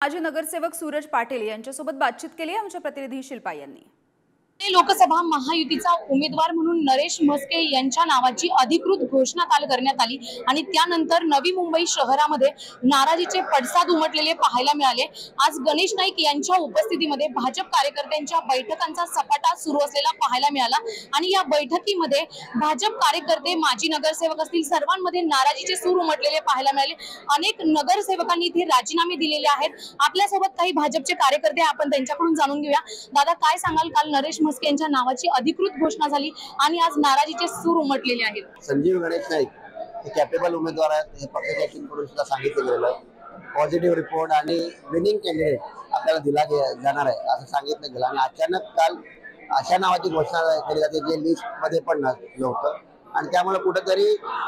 माजी नगरसेवक सूरज पाटील यांच्यासोबत बातचीत केली आमच्या प्रतिनिधी शिल्पा यांनी। लोकसभा महायुतीचा उमेदवार म्हणून नरेश म्हस्के यांच्या नावाची अधिकृत घोषणा काल करण्यात आली आणि त्यानंतर नवी मुंबई शहरामध्ये नाराजीचे पडसाद उमटलेले पाहायला मिळाले। आज गणेश नाईक यांच्या उपस्थितीमध्ये भाजप कार्यकर्त्यांच्या बैठकांचा सपाटा सुरू असलेला पाहायला मिळाला आणि या बैठकीमध्ये भाजप कार्यकर्ते माजी नगरसेवक असतील सर्वांमध्ये नाराजीचे सूर उमटलेले पाहायला मिळाले। अनेक नगरसेवकांनी इथे राजीनामे दिलेले आहेत। आपल्यासोबत काही भाजपचे कार्यकर्ते आपण त्यांच्याकडून जाणून घेऊया। दादा, काय सांगाल? काल नरेश म्हस्के यांच्या नावाची अधिकृत घोषणा झाली आणि आज नाराजीचे सूर उमटलेले आहेत। संजीव गणेश नाईक हे कॅपेबल उमेदवार आहेत, हे पक्षाच्या टीमकडून सुद्धा सांगितलं गेलेलं आहे। पॉझिटिव्ह रिपोर्ट आणि विनिंग कॅन्डिडेट आपल्याला दिला जाणार आहे असं सांगितलं गेलं आणि अचानक काल अशा नावाची घोषणा केली जाते जे लिस्ट मध्ये पण नव्हतं आणि त्यामुळे कुठेतरी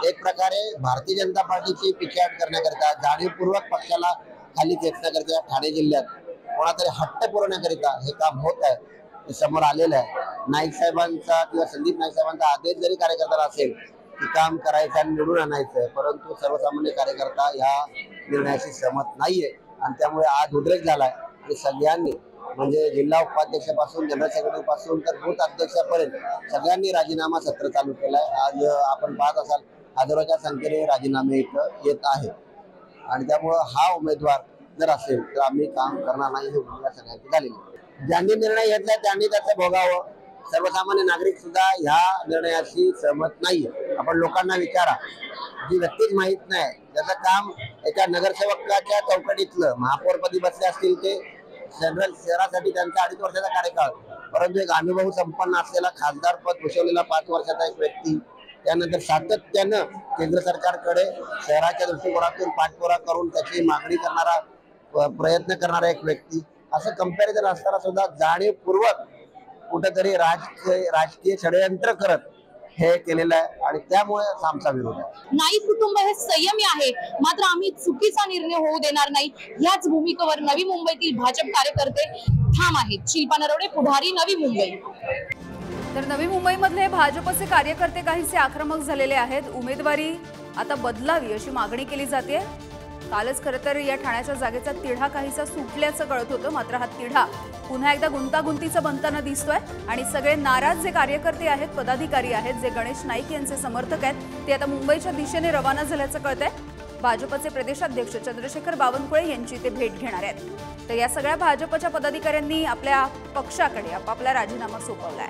एक प्रकारे भारतीय जनता पार्टीची पिछेहाट करण्याकरिता जाणीवपूर्वक पक्षाला खाली खेचण्याकरिता ठाणे जिल्ह्यात कोणातरी हट्ट पुरवण्याकरिता हे काम होत आहे, हे समोर आलेलं आहे। नाईक साहेबांचा किंवा संदीप नाईक साहेबांचा आदेश जरी कार्यकर्त्याला असेल की काम करायचं आणि निवडून आणायचं, परंतु सर्वसामान्य कार्यकर्ता या निर्णयाशी सहमत नाहीये आणि त्यामुळे आज उद्रेक झालाय आणि सगळ्यांनी म्हणजे जिल्हा उपाध्यक्षापासून जनरल सेक्रेटरी पासून तर बूथ अध्यक्षापर्यंत सगळ्यांनी राजीनामा सत्र चालू केलंय। आज आपण पाहत असाल हजारोच्या संख्येने राजीनामे इथं येत आहेत आणि त्यामुळं हा उमेदवार जर असेल तर आम्ही काम करणार नाही हे भूमिका सगळ्यांची झालेली आहे। ज्यांनी निर्णय घेतलाय त्यांनी त्याचं भोगावं। सर्वसामान्य नागरिक सुद्धा ह्या निर्णयाशी सहमत नाहीये। आपण लोकांना विचारा, जी व्यक्तीच माहित नाही, ज्याचं काम एका नगरसेवकाच्या चौकटीतलं महापौरपदी बसले असतील ते जनरल शहरासाठी त्यांचा 2.5 वर्षाचा कार्यकाळ, परंतु एक अनुभव संपन्न असलेला खासदार पद भूषवलेला 5 वर्षाचा एक व्यक्ती, त्यानंतर सातत्यानं केंद्र सरकारकडे शहराच्या दृष्टिकोनातून पाठपुरावा करून त्याची मागणी करणारा प्रयत्न करणारा एक व्यक्ती, असं कंपॅरिझन असताना सुद्धा जाणीवपूर्वक कुठेतरी राजकीय षडयंत्र करत हे केलेलं आहे आणि त्यामुळे आमचा विरोध आहे। नाईक कुटुंब हे संयमी आहे, मात्र आम्ही चुकीचा निर्णय होऊ देणार नाही याच भूमिकेवर नवी मुंबईतील भाजप कार्यकर्ते ठाम आहेत। शिल्पा नरवडे, पुढारी, नवी मुंबई। तर नवी मुंबईमधले भाजपचे कार्यकर्ते काहीसे आक्रमक झालेले आहेत। उमेदवारी आता बदलावी अशी मागणी केली जाते। कालच खरं तर या ठाण्याच्या जागेचा तिढा काहीसा सुटल्याचं कळत होतं, मात्र हा तिढा पुन्हा एकदा गुंतागुंतीचा बनताना दिसतोय आणि सगळे नाराज जे कार्यकर्ते आहेत, पदाधिकारी आहेत, जे गणेश नाईक यांचे समर्थक आहेत, ते आता मुंबईच्या दिशेने रवाना झाल्याचं कळतंय। भाजपचे प्रदेशाध्यक्ष चंद्रशेखर बावनकुळे यांची ते भेट घेणार आहेत। तर या सगळ्या भाजपच्या पदाधिकाऱ्यांनी आपल्या पक्षाकडे आपापला राजीनामा सोपवलाय।